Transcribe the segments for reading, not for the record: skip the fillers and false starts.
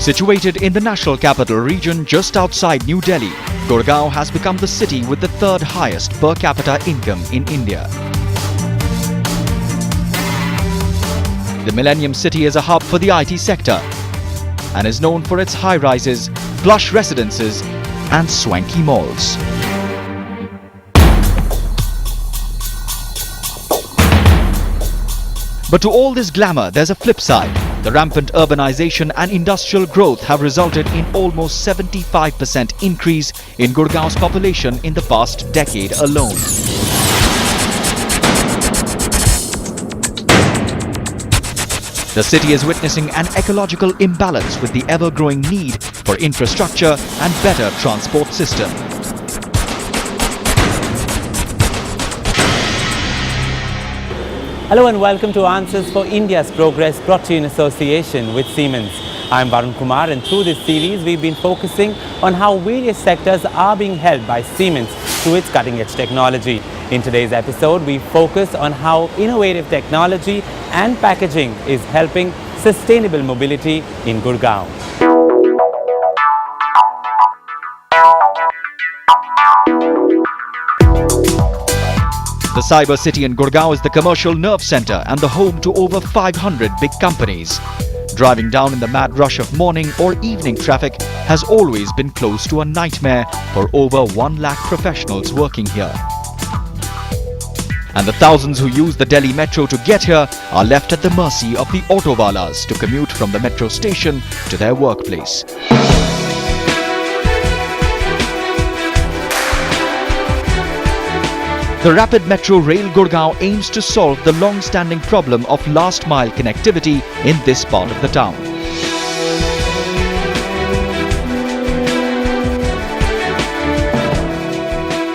Situated in the national capital region just outside New Delhi, Gurgaon has become the city with the third highest per capita income in India. The Millennium City is a hub for the IT sector and is known for its high-rises, plush residences and swanky malls. But to all this glamour, there's a flip side. The rampant urbanization and industrial growth have resulted in almost 75% increase in Gurgaon's population in the past decade alone. The city is witnessing an ecological imbalance with the ever-growing need for infrastructure and better transport system. Hello and welcome to Answers for India's Progress, brought to you in association with Siemens. I'm Varun Kumar, and through this series we've been focusing on how various sectors are being helped by Siemens through its cutting-edge technology. In today's episode, we focus on how innovative technology and packaging is helping sustainable mobility in Gurgaon. The cyber city in Gurgaon is the commercial nerve center and the home to over 500 big companies. Driving down in the mad rush of morning or evening traffic has always been close to a nightmare for over 1 lakh professionals working here. And the thousands who use the Delhi metro to get here are left at the mercy of the autowalas to commute from the metro station to their workplace. The Rapid Metro Rail Gurgaon aims to solve the long-standing problem of last-mile connectivity in this part of the town.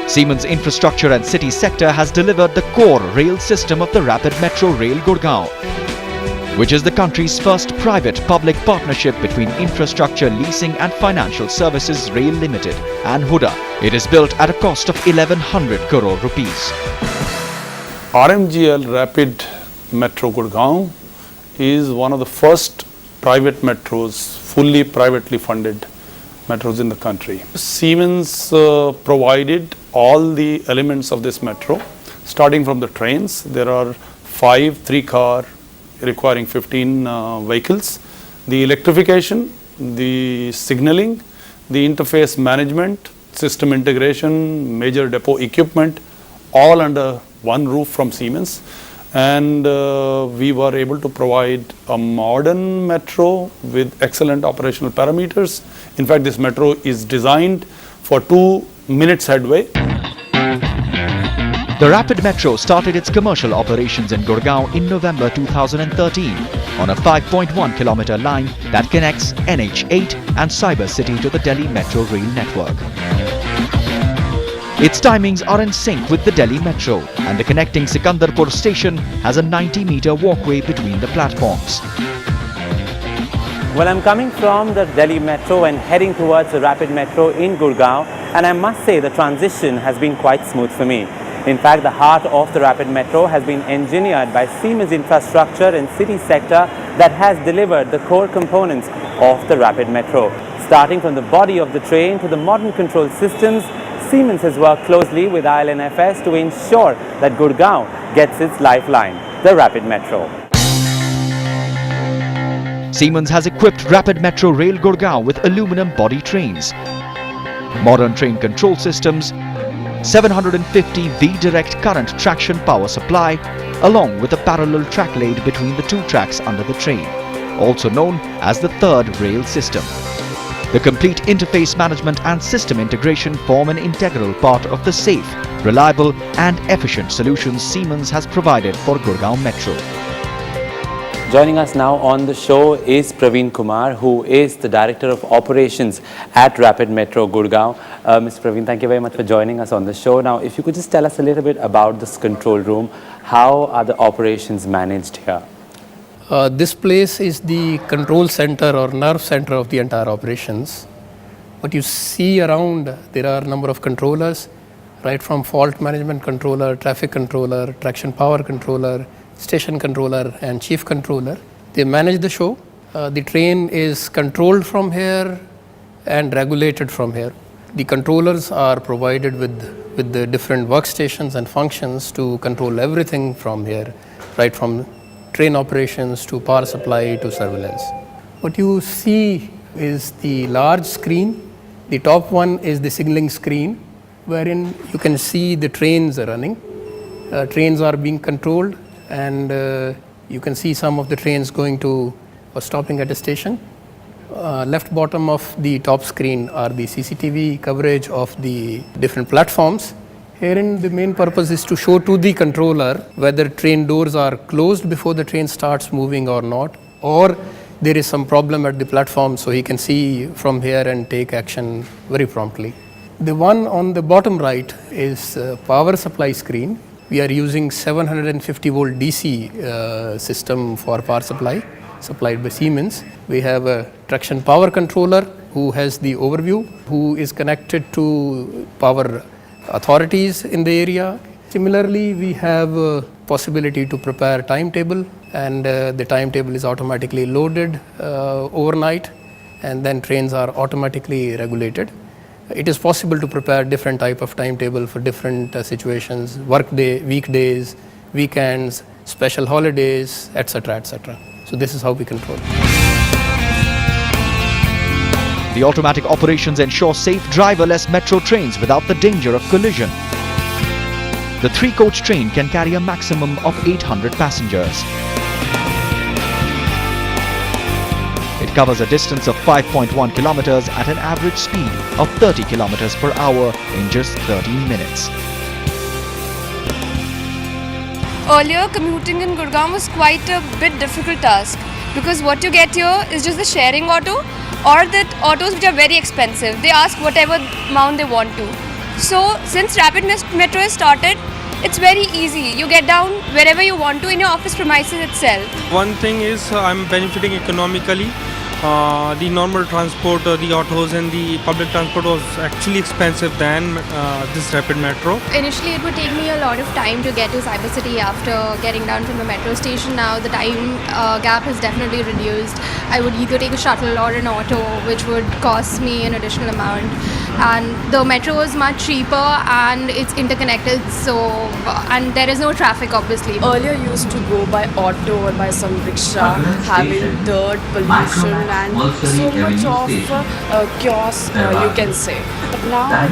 Siemens Infrastructure and City sector has delivered the core rail system of the Rapid Metro Rail Gurgaon, which is the country's first private-public partnership between Infrastructure Leasing and Financial Services Rail Limited and Huda. It is built at a cost of 1100 crore rupees. RMGL Rapid Metro Gurgaon is one of the first private metros, fully privately funded metros in the country. Siemens provided all the elements of this metro, starting from the trains. There are 5 3-car requiring 15 vehicles, the electrification, the signaling, the interface management, system integration, major depot equipment, all under one roof from Siemens. And we were able to provide a modern metro with excellent operational parameters. In fact, this metro is designed for 2 minutes headway. The Rapid Metro started its commercial operations in Gurgaon in November 2013 on a 5.1 kilometer line that connects NH8 and Cyber City to the Delhi Metro rail network. Its timings are in sync with the Delhi Metro, and the connecting Sikandarpur station has a 90-meter walkway between the platforms. Well, I'm coming from the Delhi Metro and heading towards the Rapid Metro in Gurgaon, and I must say the transition has been quite smooth for me. In fact, the heart of the Rapid Metro has been engineered by Siemens Infrastructure and City sector that has delivered the core components of the Rapid Metro. Starting from the body of the train to the modern control systems, Siemens has worked closely with ILFS to ensure that Gurgaon gets its lifeline, the Rapid Metro. Siemens has equipped Rapid Metro Rail Gurgaon with aluminum body trains, modern train control systems, 750 V-direct current traction power supply, along with a parallel track laid between the 2 tracks under the train, also known as the third rail system. The complete interface management and system integration form an integral part of the safe, reliable and efficient solutions Siemens has provided for Gurgaon Metro. Joining us now on the show is Praveen Kumar, who is the Director of Operations at Rapid Metro Gurgaon. Mr. Praveen, thank you very much for joining us on the show. Now, if you could just tell us a little bit about this control room, how are the operations managed here? This place is the control center or nerve center of the entire operations. What you see around, there are a number of controllers, right from fault management controller, traffic controller, traction power controller, station controller and chief controller. They manage the show. The train is controlled from here and regulated from here. The controllers are provided with the different workstations and functions to control everything from here, right from train operations to power supply to surveillance. What you see is the large screen. The top one is the signaling screen, wherein you can see the trains are running. Trains are being controlled, and you can see some of the trains going to or stopping at a station. Left bottom of the top screen are the CCTV coverage of the different platforms. Herein the main purpose is to show to the controller whether train doors are closed before the train starts moving or not, or there is some problem at the platform, so he can see from here and take action very promptly. The one on the bottom right is a power supply screen. We are using 750 volt DC system for power supply, supplied by Siemens. We have a traction power controller who has the overview, who is connected to power authorities in the area. Similarly, we have a possibility to prepare timetable, and the timetable is automatically loaded overnight, and then trains are automatically regulated. It is possible to prepare different type of timetable for different situations, workday, weekdays, weekends, special holidays, etc., etc. So this is how we control. The automatic operations ensure safe driverless metro trains without the danger of collision. The 3-coach train can carry a maximum of 800 passengers. It covers a distance of 5.1 kilometers at an average speed of 30 kilometers per hour in just 13 minutes. Earlier, commuting in Gurgaon was quite a bit difficult task, because what you get here is just the sharing auto or the autos which are very expensive. They ask whatever amount they want to. So since Rapid Metro has started, it's very easy. You get down wherever you want to in your office premises itself. One thing is I'm benefiting economically. The normal transport, the autos and the public transport was actually expensive than this Rapid Metro. Initially, it would take me a lot of time to get to Cyber City after getting down from the metro station. Now the time gap has definitely reduced. I would either take a shuttle or an auto, which would cost me an additional amount. And the metro is much cheaper and it's interconnected, and there is no traffic obviously. Earlier used to go by auto or by some rickshaw, having dirt, pollution and so much of chaos you can say. But now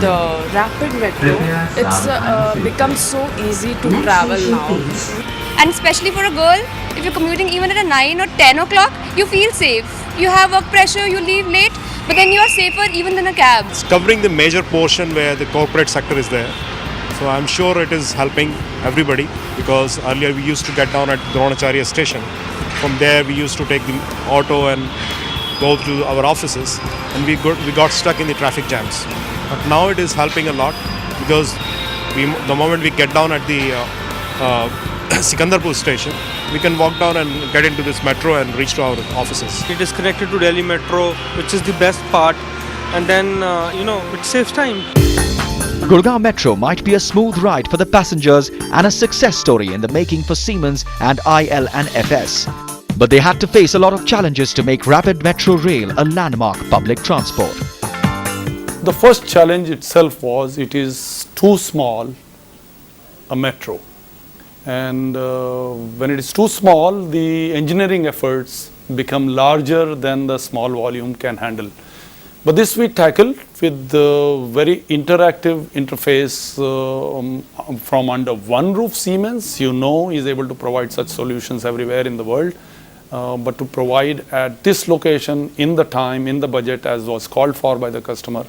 the Rapid Metro, it's become so easy to travel now. And especially for a girl, if you're commuting even at a 9 or 10 o'clock, you feel safe. You have work pressure, you leave late, but then you are safer even than a cab. It's covering the major portion where the corporate sector is there. So I'm sure it is helping everybody, because earlier we used to get down at Dronacharya station. From there we used to take the auto and go to our offices, and we got stuck in the traffic jams. But now it is helping a lot, because the moment we get down at the Sikandarpur station, we can walk down and get into this metro and reach to our offices. It is connected to Delhi Metro, which is the best part, and then it saves time. Gurgaon Metro might be a smooth ride for the passengers and a success story in the making for Siemens and ILFS. But they had to face a lot of challenges to make Rapid Metro Rail a landmark public transport. The first challenge itself was it is too small a metro. And when it is too small, the engineering efforts become larger than the small volume can handle. But this we tackled with the very interactive interface from under one roof. Siemens, is able to provide such solutions everywhere in the world. But to provide at this location, in the time, in the budget as was called for by the customer,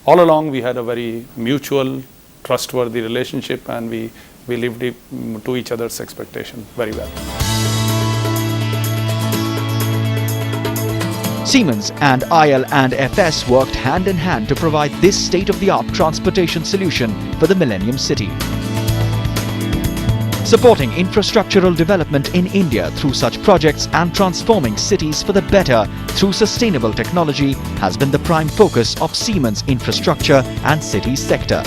all along we had a very mutual, trustworthy relationship, and we lived to each other's expectation very well. Siemens and ILFS worked hand in hand to provide this state-of-the-art transportation solution for the Millennium City. Supporting infrastructural development in India through such projects and transforming cities for the better through sustainable technology has been the prime focus of Siemens' infrastructure and cities sector.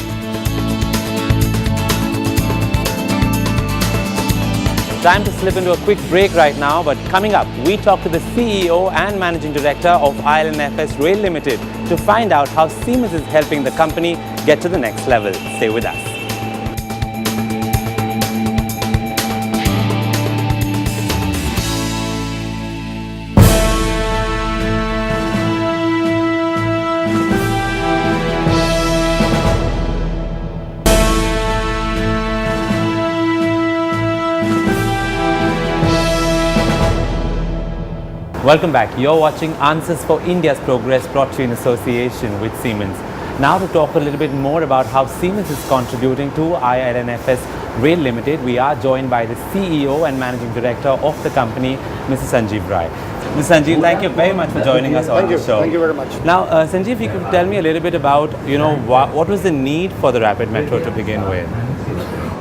Time to slip into a quick break right now, but coming up, we talk to the CEO and Managing Director of ILFS Rail Limited to find out how Siemens is helping the company get to the next level. Stay with us. Welcome back. You're watching Answers for India's Progress, brought to you in association with Siemens. Now to talk a little bit more about how Siemens is contributing to ILFS Rail Limited, we are joined by the CEO and Managing Director of the company, Mr. Sanjeev Rai. Mr. Sanjeev, thank you very much for joining us on the show. Thank you very much. Now, Sanjeev, you could tell me a little bit about, what was the need for the rapid metro to begin with?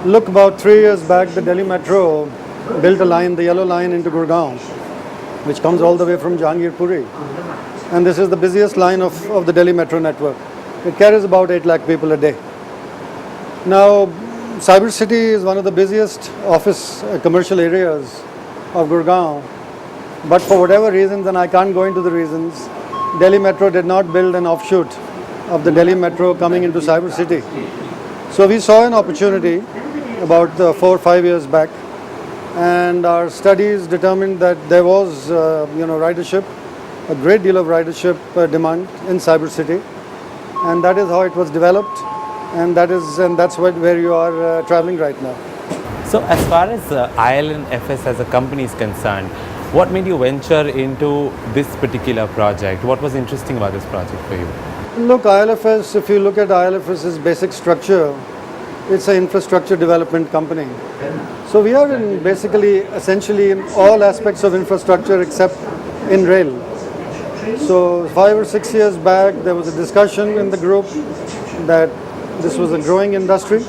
Look, about 3 years back, the Delhi Metro built a line, the yellow line, into Gurgaon, which comes all the way from Jahangir Puri. And this is the busiest line of the Delhi Metro network. It carries about 8 lakh people a day. Now, Cyber City is one of the busiest office commercial areas of Gurgaon. But for whatever reasons, and I can't go into the reasons, Delhi Metro did not build an offshoot of the Delhi Metro coming into Cyber City. So we saw an opportunity about 4 or 5 years back, and our studies determined that there was ridership, a great deal of ridership demand in Cyber City, and that is how it was developed, and that's where you are traveling right now. So as far as ILFS as a company is concerned, what made you venture into this particular project? What was interesting about this project for you? Look, ILFS, if you look at ILFS's basic structure, it's an infrastructure development company. So we are in essentially in all aspects of infrastructure except in rail. So 5 or 6 years back, there was a discussion in the group that this was a growing industry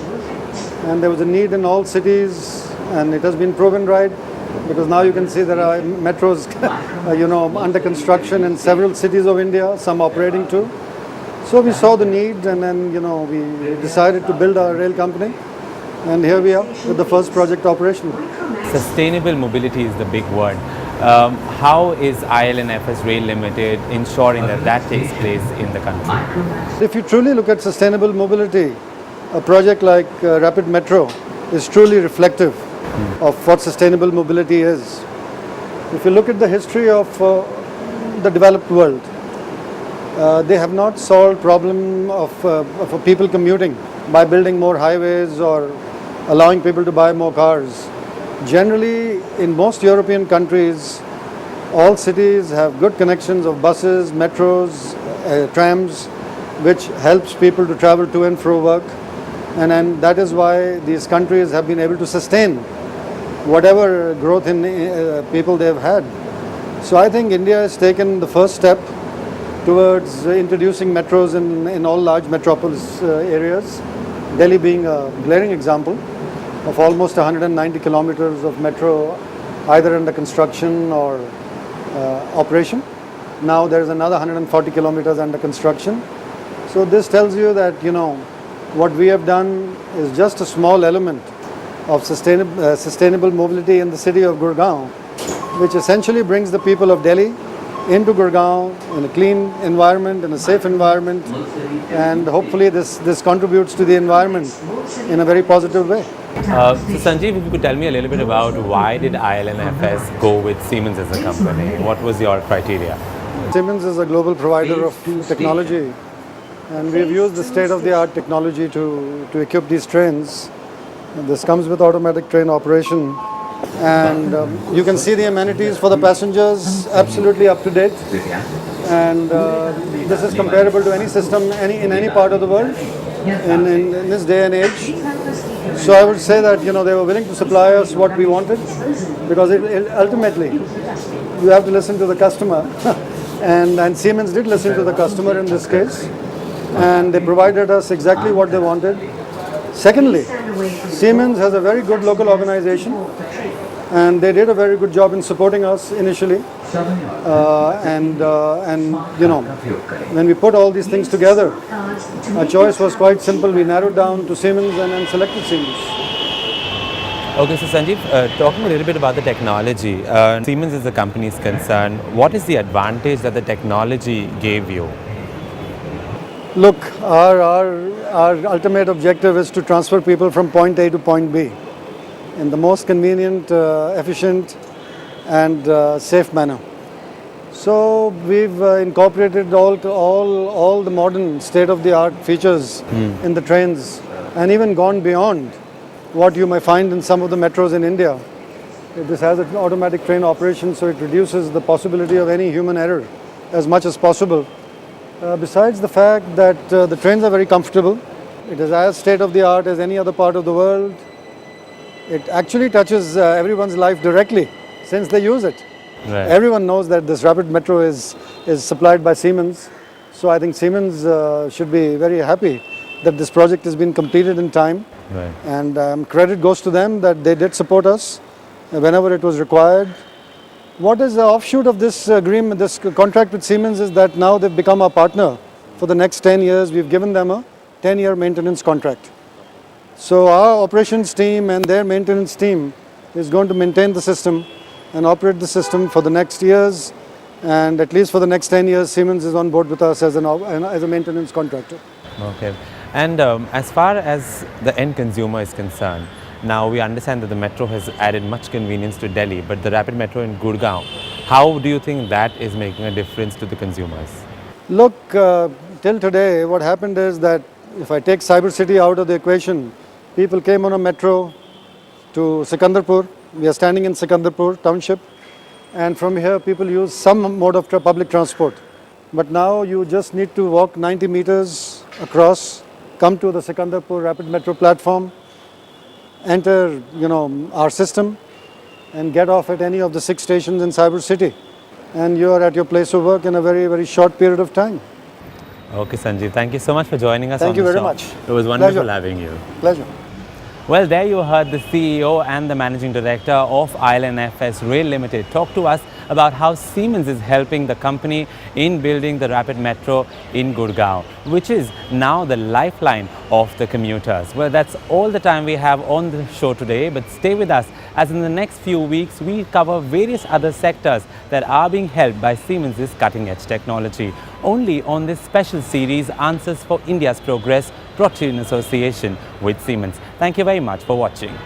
and there was a need in all cities, and it has been proven right, because now you can see there are metros under construction in several cities of India, some operating too. So we saw the need, and then we decided to build our rail company, and here we are with the first project operation. Sustainable mobility is the big word. How is ILFS Rail Limited ensuring that takes place in the country? If you truly look at sustainable mobility, a project like Rapid Metro is truly reflective of what sustainable mobility is. If you look at the history of the developed world, they have not solved problem of people commuting by building more highways or allowing people to buy more cars. Generally, in most European countries, all cities have good connections of buses, metros, trams, which helps people to travel to and fro work. And that is why these countries have been able to sustain whatever growth in people they've had. So I think India has taken the first step towards introducing metros in all large metropolis areas, Delhi being a glaring example of almost 190 kilometers of metro either under construction or operation. Now there is another 140 kilometers under construction. So this tells you that what we have done is just a small element of sustainable mobility in the city of Gurgaon, which essentially brings the people of Delhi into Gurgaon in a clean environment, in a safe environment, and hopefully this contributes to the environment in a very positive way. So Sanjeev, if you could tell me a little bit about why did ILFS go with Siemens as a company? What was your criteria? Siemens is a global provider of technology, and we've used the state-of-the-art technology to equip these trains. And this comes with automatic train operation, and you can see the amenities for the passengers, absolutely up to date, and this is comparable to any system in any part of the world in this day and age. So I would say that they were willing to supply us what we wanted, because ultimately you have to listen to the customer and Siemens did listen to the customer in this case, and they provided us exactly what they wanted. Secondly, Siemens has a very good local organization, and they did a very good job in supporting us initially. When we put all these things together, our choice was quite simple. We narrowed down to Siemens and selected Siemens. Okay, so Sanjeev, talking a little bit about the technology, Siemens is the company's concern. What is the advantage that the technology gave you? Look, our ultimate objective is to transfer people from point A to point B in the most convenient, efficient and safe manner. So we've incorporated all the modern state-of-the-art features in the trains and even gone beyond what you may find in some of the metros in India. This has an automatic train operation, so it reduces the possibility of any human error as much as possible. Besides the fact that the trains are very comfortable, it is as state-of-the-art as any other part of the world. It actually touches everyone's life directly since they use it. Right. Everyone knows that this rapid metro is supplied by Siemens. So I think Siemens should be very happy that this project has been completed in time. Right. And credit goes to them that they did support us whenever it was required. What is the offshoot of this agreement, this contract with Siemens, is that now they've become our partner for the next 10 years. We've given them a 10-year maintenance contract. So our operations team and their maintenance team is going to maintain the system and operate the system for the next years, and at least for the next 10 years Siemens is on board with us as a maintenance contractor. Okay. And as far as the end consumer is concerned, now we understand that the metro has added much convenience to Delhi, but the rapid metro in Gurgaon, how do you think that is making a difference to the consumers? Look, till today what happened is that if I take Cyber City out of the equation, people came on a metro to Sikandarpur. We are standing in Sikandarpur township, and from here people use some mode of public transport. But now you just need to walk 90 meters across, come to the Sikandarpur rapid metro platform, enter our system and get off at any of the 6 stations in Cyber City, and you are at your place of work in a very, very short period of time. Okay, Sanjeev, thank you so much for joining us. Thank you very show. much. It was wonderful Pleasure. having you. Pleasure. Well, there you heard the CEO and the Managing Director of ILFS Rail Limited talk to us about how Siemens is helping the company in building the rapid metro in Gurgaon, which is now the lifeline of the commuters. Well, that's all the time we have on the show today, but stay with us as in the next few weeks we cover various other sectors that are being helped by Siemens' cutting-edge technology. Only on this special series, Answers for India's Progress, brought to you in association with Siemens. Thank you very much for watching.